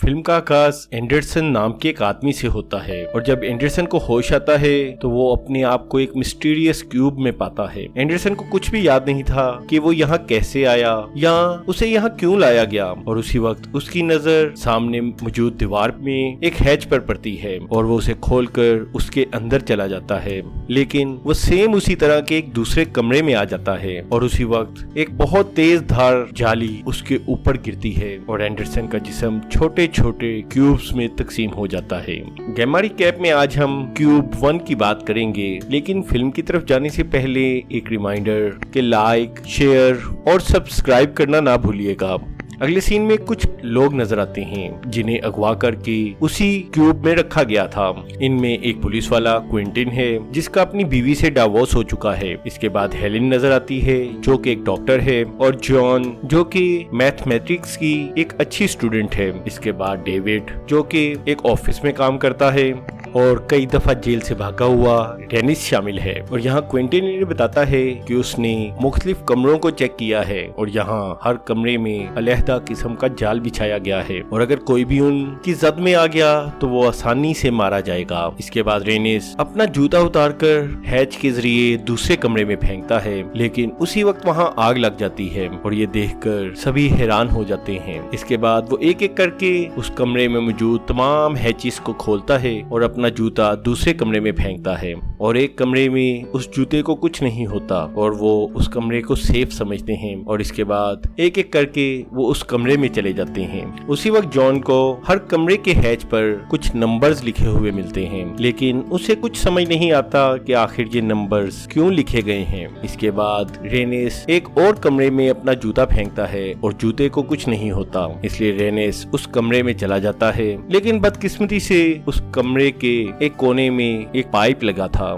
Film का आगाज Anderson नाम के एक आदमी से होता है और जब एंडरसन को होश आता है तो वो अपने आप को एक मिस्टीरियस क्यूब में पाता है। एंडरसन को कुछ भी याद नहीं था कि वो यहाँ कैसे आया या उसे यहाँ क्यों लाया गया और उसी वक्त उसकी नजर सामने मौजूद दीवार में एक हैच पर पड़ती है और वो उसे खोलकर उसके अंदर चला जाता है, लेकिन वो सेम उसी तरह के एक दूसरे कमरे में आ जाता है और उसी वक्त एक बहुत तेज धार जाली उसके ऊपर गिरती है और एंडरसन का जिस्म छोटे छोटे क्यूब्स में तकसीम हो जाता है। गैमारी कैप में आज हम क्यूब 1 की बात करेंगे, लेकिन फिल्म की तरफ जाने से पहले एक रिमाइंडर कि लाइक, शेयर और सब्सक्राइब करना ना भूलिएगा। अगले सीन में कुछ लोग नजर आते हैं जिन्हें अगवा करके उसी क्यूब में रखा गया था। इनमें एक पुलिस वाला क्विंटिन है जिसका अपनी बीवी से डिवोर्स हो चुका है। इसके बाद हेलेन नजर आती है जो कि एक डॉक्टर है और जॉन जो कि मैथमेटिक्स की एक अच्छी स्टूडेंट है। इसके बाद डेविड जो कि एक ऑफिस में काम करता है और कई दफा जेल से भागा हुआ डेनिस शामिल है। और यहाँ क्विंटिन इन्हें बताता है कि उसने मुख्तलिफ कमरों को चेक किया है और यहाँ हर कमरे में अलहदा किस्म का जाल बिछाया गया है और अगर कोई भी उनकी जद में आ गया तो वो आसानी से मारा जाएगा। इसके बाद रेनिस अपना जूता उतारकर हैच के जरिए दूसरे कमरे में फेंकता है, लेकिन उसी वक्त वहाँ आग लग जाती है और ये देखकर सभी हैरान हो जाते हैं। इसके बाद वो एक एक करके उस कमरे में मौजूद तमाम हैचिस को खोलता है और अपना जूता दूसरे कमरे में फेंकता है और एक कमरे में उस जूते को कुछ नहीं होता और वो उस कमरे को सेफ समझते हैं और इसके बाद एक एक करके वो उस कमरे में चले जाते हैं। उसी वक्त जॉन को हर कमरे के हैच पर कुछ नंबर्स लिखे हुए मिलते हैं, लेकिन उसे कुछ समझ नहीं आता कि आखिर ये नंबर्स क्यों लिखे गए हैं। इसके बाद रेनिस एक और कमरे में अपना जूता फेंकता है और जूते को कुछ नहीं होता, इसलिए रेनिस उस कमरे में चला जाता है, लेकिन बदकिस्मती से उस कमरे के एक कोने में एक पाइप लगा था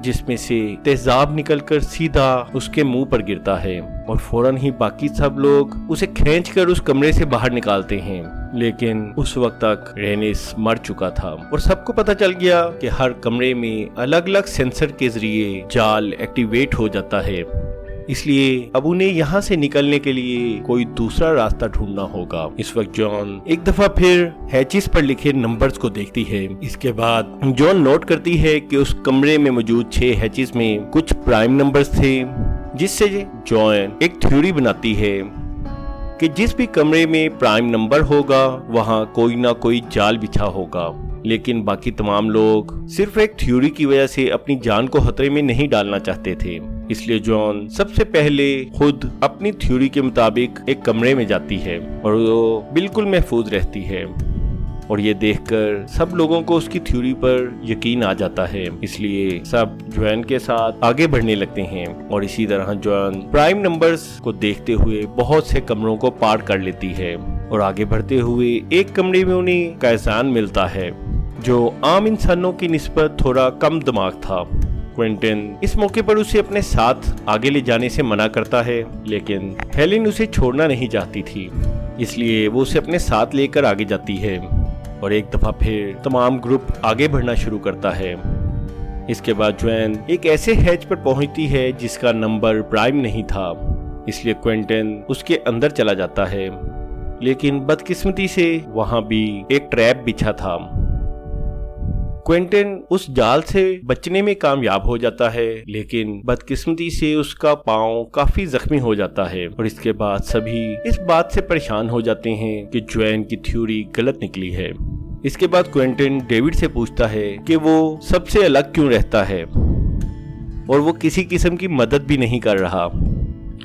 जिसमें से तेजाब निकलकर सीधा उसके मुंह पर गिरता है और फौरन ही बाकी सब लोग उसे खींचकर उस कमरे से बाहर निकालते हैं, लेकिन उस वक्त तक रेनिस मर चुका था और सबको पता चल गया कि हर कमरे में अलग अलग सेंसर के जरिए जाल एक्टिवेट हो जाता है, इसलिए अब उन्हें यहाँ से निकलने के लिए कोई दूसरा रास्ता ढूंढना होगा। इस वक्त जॉन एक दफा फिर हैचिस पर लिखे नंबर्स को देखती है। इसके बाद जॉन नोट करती है कि उस कमरे में मौजूद 6 हैचिस में कुछ प्राइम नंबर्स थे, जिससे जॉन एक थ्योरी बनाती है कि जिस भी कमरे में प्राइम नंबर होगा वहाँ कोई ना कोई जाल बिछा होगा, लेकिन बाकी तमाम लोग सिर्फ एक थ्योरी की वजह से अपनी जान को खतरे में नहीं डालना चाहते थे। इसलिए जॉन सबसे पहले खुद अपनी थ्योरी के मुताबिक एक कमरे में जाती है और वो बिल्कुल महफूज रहती है और ये देखकर सब लोगों को उसकी थ्योरी पर यकीन आ जाता है, इसलिए सब जॉन के साथ आगे बढ़ने लगते हैं और इसी तरह जॉन प्राइम नंबर्स को देखते हुए बहुत से कमरों को पार कर लेती है और आगे बढ़ते हुए एक कमरे में उन्हें कैसान मिलता है जो आम इंसानों की निस्बत थोड़ा कम दिमाग था। क्विंटिन इस मौके पर उसे अपने साथ आगे ले जाने से मना करता है, लेकिन हेलेन उसे छोड़ना नहीं चाहती थी, इसलिए वो उसे अपने साथ लेकर आगे जाती है और एक दफा फिर तमाम ग्रुप आगे बढ़ना शुरू करता है। इसके बाद जॉन एक ऐसे हैच पर पहुंचती है जिसका नंबर प्राइम नहीं था, इसलिए क्विंटिन उसके अंदर चला जाता है, लेकिन बदकिस्मती से वहां भी एक ट्रैप बिछा था। क्विंटिन उस जाल से बचने में कामयाब हो जाता है, लेकिन बदकिस्मती से उसका पांव काफी जख्मी हो जाता है और इसके बाद सभी इस बात से परेशान हो जाते हैं कि जॉन की थ्योरी गलत निकली है। इसके बाद क्विंटिन डेविड से पूछता है कि वो सबसे अलग क्यों रहता है और वो किसी किस्म की मदद भी नहीं कर रहा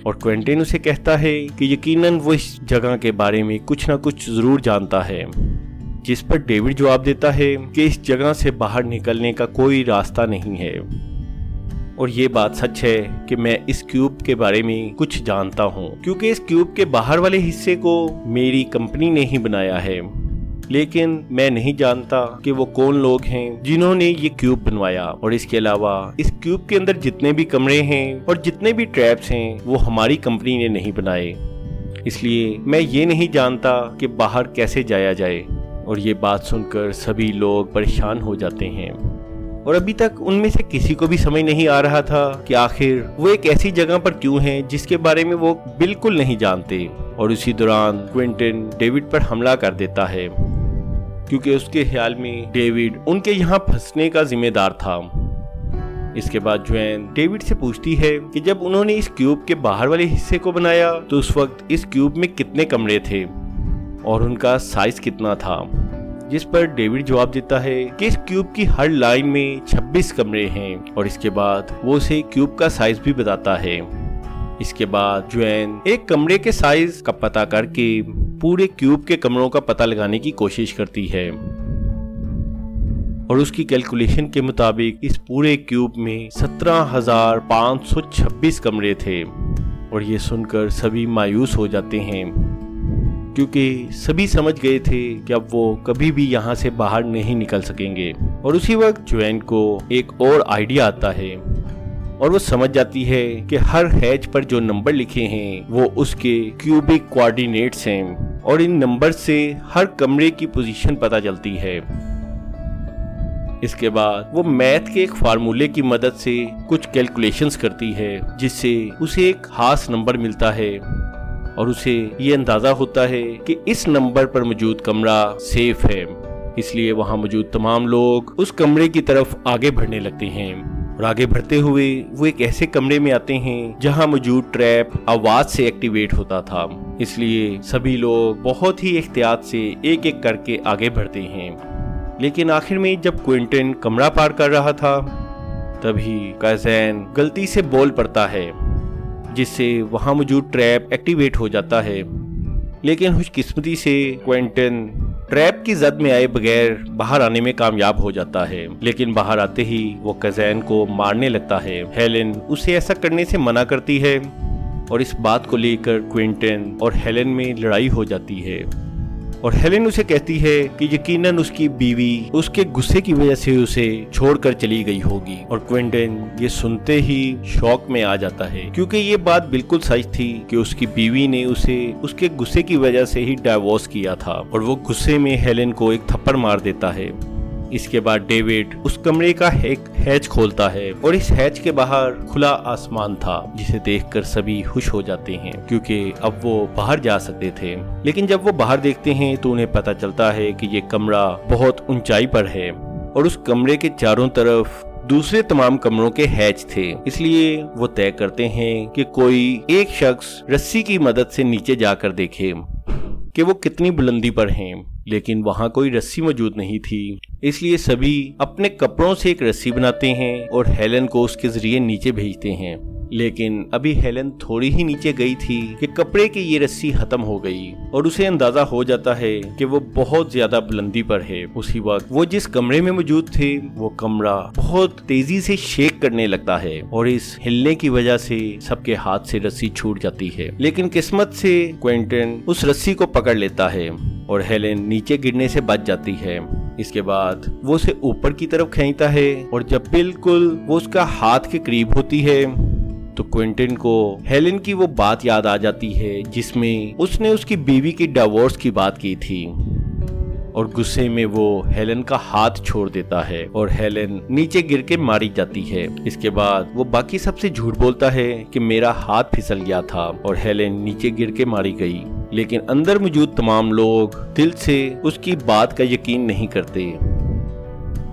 और क्विंटिन उसे कहता है कि यकीनन वो इस जगह के बारे में कुछ ना कुछ जरूर जानता है, जिस पर डेविड जवाब देता है कि इस जगह से बाहर निकलने का कोई रास्ता नहीं है और ये बात सच है कि मैं इस क्यूब के बारे में कुछ जानता हूँ, क्योंकि इस क्यूब के बाहर वाले हिस्से को मेरी कंपनी ने ही बनाया है, लेकिन मैं नहीं जानता कि वो कौन लोग हैं जिन्होंने ये क्यूब बनवाया और इसके अलावा इस क्यूब के अंदर जितने भी कमरे हैं और जितने भी ट्रैप्स हैं वो हमारी कंपनी ने नहीं बनाए, इसलिए मैं ये नहीं जानता कि बाहर कैसे जाया जाए। और ये बात सुनकर सभी लोग परेशान हो जाते हैं और अभी तक उनमें से किसी को भी समझ नहीं आ रहा था कि आखिर वो एक ऐसी जगह पर क्यों हैं जिसके बारे में वो बिल्कुल नहीं जानते। और उसी दौरान क्विंटिन डेविड पर हमला कर देता है क्योंकि उसके ख्याल में डेविड उनके यहाँ फंसने का जिम्मेदार था। इसके बाद जोएन डेविड से पूछती है कि जब उन्होंने इस क्यूब के बाहर वाले हिस्से को बनाया तो उस वक्त इस क्यूब में कितने कमरे थे और उनका साइज कितना था, जिस पर डेविड जवाब देता है कि इस क्यूब की हर लाइन में 26 कमरे हैं और इसके बाद वो उसे क्यूब का साइज भी बताता है। इसके बाद जोएन एक कमरे के साइज का पता करके पूरे क्यूब के कमरों का पता लगाने की कोशिश करती है और उसकी कैलकुलेशन के मुताबिक इस पूरे क्यूब में 17,526 कमरे थे। और ये सुनकर सभी मायूस हो जाते हैं क्योंकि सभी समझ गए थे कि अब वो कभी भी यहाँ से बाहर नहीं निकल सकेंगे। और उसी वक्त जोएन को एक और आइडिया आता है और वो समझ जाती है कि हर हैच पर जो नंबर लिखे हैं वो उसके क्यूबिक कोऑर्डिनेट्स हैं और इन नंबर से हर कमरे की पोजीशन पता चलती है। इसके बाद वो मैथ के एक फार्मूले की मदद से कुछ कैलकुलेशंस करती है जिससे उसे एक खास नंबर मिलता है और उसे ये अंदाजा होता है कि इस नंबर पर मौजूद कमरा सेफ है, इसलिए वहाँ मौजूद तमाम लोग उस कमरे की तरफ आगे बढ़ने लगते हैं। और आगे बढ़ते हुए वो एक ऐसे कमरे में आते हैं जहाँ मौजूद ट्रैप आवाज से एक्टिवेट होता था, इसलिए सभी लोग बहुत ही एहतियात से एक एक करके आगे बढ़ते हैं। लेकिन आखिर में जब क्विंटन कमरा पार कर रहा था तभी काज़ेन गलती से बोल पड़ता है जिससे वहां मौजूद ट्रैप एक्टिवेट हो जाता है। लेकिन खुशकिस्मती से क्विंटन ट्रैप की जद में आए बगैर बाहर आने में कामयाब हो जाता है। लेकिन बाहर आते ही वो काज़ेन को मारने लगता है। हेलेन उसे ऐसा करने से मना करती है और इस बात को लेकर क्विंटन और हेलेन में लड़ाई हो जाती है और हेलेन उसे कहती है कि यकीनन उसकी बीवी उसके गुस्से की वजह से उसे छोड़कर चली गई होगी। और क्विंटन ये सुनते ही शॉक में आ जाता है क्योंकि ये बात बिल्कुल सच थी कि उसकी बीवी ने उसे उसके गुस्से की वजह से ही डाइवोर्स किया था और वो गुस्से में हेलेन को एक थप्पड़ मार देता है। इसके बाद डेविड उस कमरे का एक हैच खोलता है और इस हैच के बाहर खुला आसमान था जिसे देखकर सभी खुश हो जाते हैं क्योंकि अब वो बाहर जा सकते थे। लेकिन जब वो बाहर देखते हैं तो उन्हें पता चलता है कि ये कमरा बहुत ऊंचाई पर है और उस कमरे के चारों तरफ दूसरे तमाम कमरों के हैच थे। इसलिए वो तय करते हैं कि कोई एक शख्स रस्सी की मदद से नीचे जाकर देखे कि वो कितनी बुलंदी पर हैं। लेकिन वहाँ कोई रस्सी मौजूद नहीं थी, इसलिए सभी अपने कपड़ों से एक रस्सी बनाते हैं और हेलेन को उसके जरिए नीचे भेजते हैं। लेकिन अभी हेलेन थोड़ी ही नीचे गई थी कि कपड़े की ये रस्सी खत्म हो गई और उसे अंदाजा हो जाता है कि वो बहुत ज्यादा बुलंदी पर है। उसी वक्त वो जिस कमरे में मौजूद थे वो कमरा बहुत तेजी से शेक करने लगता है और इस हिलने की वजह से सबके हाथ से रस्सी छूट जाती है। लेकिन किस्मत से क्विंटन उस रस्सी को पकड़ लेता है और हेलेन नीचे गिरने से बच जाती है। इसके बाद वो उसे ऊपर की तरफ खींचता है और जब बिल्कुल वो उसका हाथ के करीब होती है तो क्विंटन को हेलेन की वो बात याद आ जाती है जिसमें उसने उसकी बीवी की डिवोर्स की बात की थी और गुस्से में वो हेलेन का हाथ छोड़ देता है और हेलेन नीचे गिर के मारी जाती है। इसके बाद वो बाकी सबसे झूठ बोलता है कि मेरा हाथ फिसल गया था और हेलेन नीचे गिर के मारी गई। लेकिन अंदर मौजूद तमाम लोग दिल से उसकी बात का यकीन नहीं करते।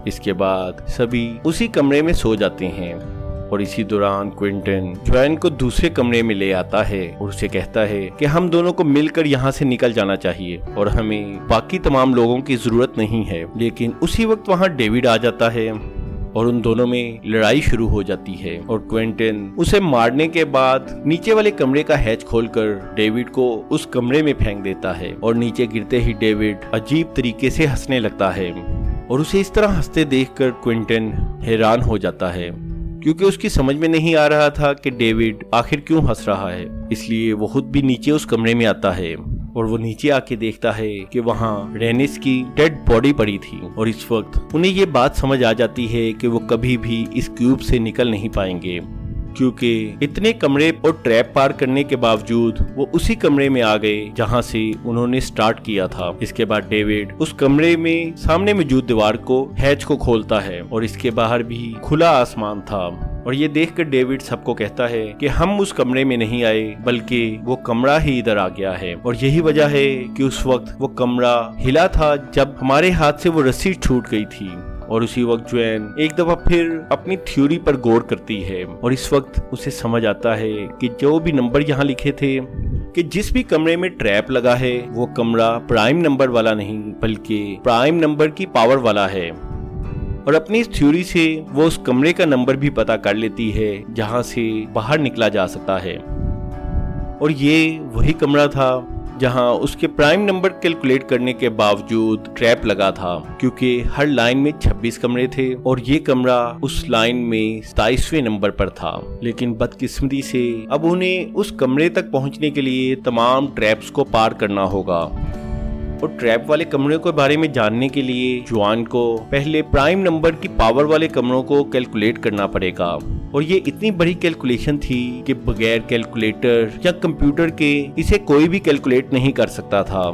इसके बाद सभी उसी कमरे में सो जाते हैं और इसी दौरान क्विंटन जोएन को दूसरे कमरे में ले आता है और उसे कहता है कि हम दोनों को मिलकर यहाँ से निकल जाना चाहिए और हमें बाकी तमाम लोगों की जरूरत नहीं है। लेकिन उसी वक्त वहाँ डेविड आ जाता है और उन दोनों में लड़ाई शुरू हो जाती है और क्विंटन उसे मारने के बाद नीचे वाले कमरे का हैच खोलकर डेविड को उस कमरे में फेंक देता है और नीचे गिरते ही डेविड अजीब तरीके से हंसने लगता है और उसे इस तरह हंसते देखकर क्विंटन हैरान हो जाता है क्योंकि उसकी समझ में नहीं आ रहा था कि डेविड आखिर क्यों हंस रहा है। इसलिए वो खुद भी नीचे उस कमरे में आता है और वो नीचे आके देखता है कि वहाँ रेनिस की डेड बॉडी पड़ी थी और इस वक्त उन्हें ये बात समझ आ जाती है कि वो कभी भी इस क्यूब से निकल नहीं पाएंगे क्योंकि इतने कमरे और ट्रैप पार करने के बावजूद वो उसी कमरे में आ गए जहां से उन्होंने स्टार्ट किया था। इसके बाद डेविड उस कमरे में सामने मौजूद दीवार को हैच को खोलता है और इसके बाहर भी खुला आसमान था और ये देखकर डेविड सबको कहता है कि हम उस कमरे में नहीं आए, बल्कि वो कमरा ही इधर आ गया है। और यही वजह है कि उस वक्त वो कमरा हिला था जब हमारे हाथ से वो रस्सी छूट गई थी। और उसी वक्त जोएन एक दफा फिर अपनी थ्योरी पर गौर करती है और इस वक्त उसे समझ आता है कि जो भी नंबर यहाँ लिखे थे कि जिस भी कमरे में ट्रैप लगा है वो कमरा प्राइम नंबर वाला नहीं बल्कि प्राइम नंबर की पावर वाला है। और अपनी इस थ्योरी से वो उस कमरे का नंबर भी पता कर लेती है जहाँ से बाहर निकला जा सकता है। और ये वही कमरा था जहां उसके प्राइम नंबर कैलकुलेट करने के बावजूद ट्रैप लगा था, क्योंकि हर लाइन में 26 कमरे थे और ये कमरा उस लाइन में 27वें नंबर पर था। लेकिन बदकिस्मती से अब उन्हें उस कमरे तक पहुंचने के लिए तमाम ट्रैप्स को पार करना होगा। और ट्रैप वाले कमरे के बारे में जानने के लिए जोआन को पहले प्राइम नंबर की पावर वाले कमरों को कैलकुलेट करना पड़ेगा। और ये इतनी बड़ी कैलकुलेशन थी कि बगैर कैलकुलेटर या कंप्यूटर के इसे कोई भी कैलकुलेट नहीं कर सकता था।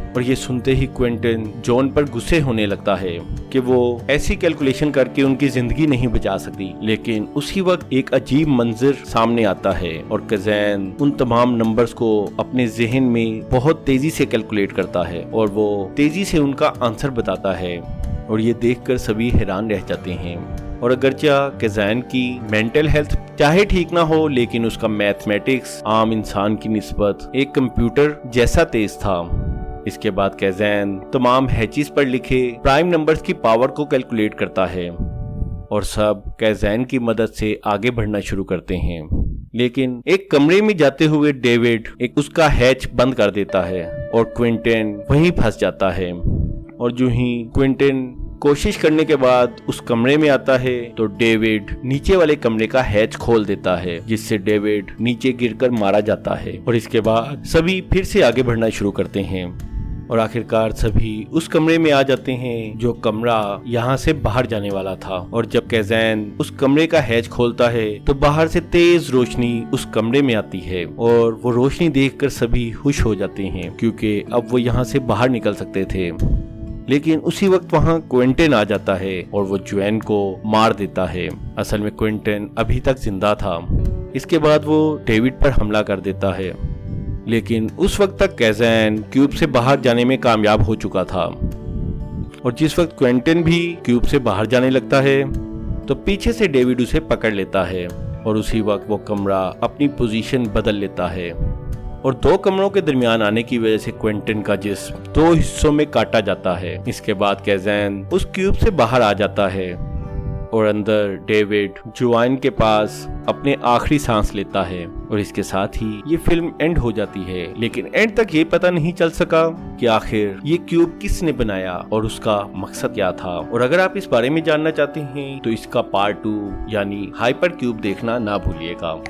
और ये सुनते ही क्विंटन जॉन पर गुस्से होने लगता है कि वो ऐसी कैलकुलेशन करके उनकी जिंदगी नहीं बचा सकती। लेकिन उसी वक्त एक अजीब मंजर सामने आता है और कज़ैन उन तमाम नंबर्स को अपने जहन में बहुत तेजी से कैलकुलेट करता है और वो तेजी से उनका आंसर बताता है। और ये देखकर सभी हैरान रह जाते हैं। और अगरचे कज़ैन की मेंटल हेल्थ चाहे ठीक ना हो, लेकिन उसका मैथमेटिक्स आम इंसान की निस्बत एक कंप्यूटर जैसा तेज था। इसके बाद कज़ैन तमाम हैचिस पर लिखे प्राइम नंबर्स की पावर को कैलकुलेट करता है और सब कज़ैन की मदद से आगे बढ़ना शुरू करते हैं। लेकिन एक कमरे में जाते हुए डेविड एक उसका हैच बंद कर देता है और क्विंटन वहीं फंस जाता है। और जो ही क्विंटन कोशिश करने के बाद उस कमरे में आता है तो डेविड नीचे वाले कमरे का हैच खोल देता है, जिससे डेविड नीचे गिरकर मारा जाता है। और इसके बाद सभी फिर से आगे बढ़ना शुरू करते हैं और आखिरकार सभी उस कमरे में आ जाते हैं जो कमरा यहाँ से बाहर जाने वाला था। और जब कज़ैन उस कमरे का हैच खोलता है तो बाहर से तेज रोशनी उस कमरे में आती है और वो रोशनी देखकर सभी खुश हो जाते हैं, क्योंकि अब वो यहाँ से बाहर निकल सकते थे। लेकिन उसी वक्त वहाँ क्विंटन आ जाता है और वो जोएन को मार देता है। असल में क्विंटन अभी तक जिंदा था। इसके बाद वो डेविड पर हमला कर देता है, लेकिन उस वक्त तक कज़ैन क्यूब से बाहर जाने में कामयाब हो चुका था। और जिस वक्त क्विंटन भी क्यूब से बाहर जाने लगता है तो पीछे से डेविड उसे पकड़ लेता है और उसी वक्त वो कमरा अपनी पोजीशन बदल लेता है और दो कमरों के दरमियान आने की वजह से क्विंटन का जिस्म दो हिस्सों में काटा जाता है। इसके बाद कज़ैन उस क्यूब से बाहर आ जाता है और अंदर डेविड जोआन के पास अपने आखिरी सांस लेता है। और इसके साथ ही ये फिल्म एंड हो जाती है। लेकिन एंड तक ये पता नहीं चल सका कि आखिर ये क्यूब किसने बनाया और उसका मकसद क्या था। और अगर आप इस बारे में जानना चाहते हैं तो इसका पार्ट 2 यानी हाइपर क्यूब देखना ना भूलिएगा।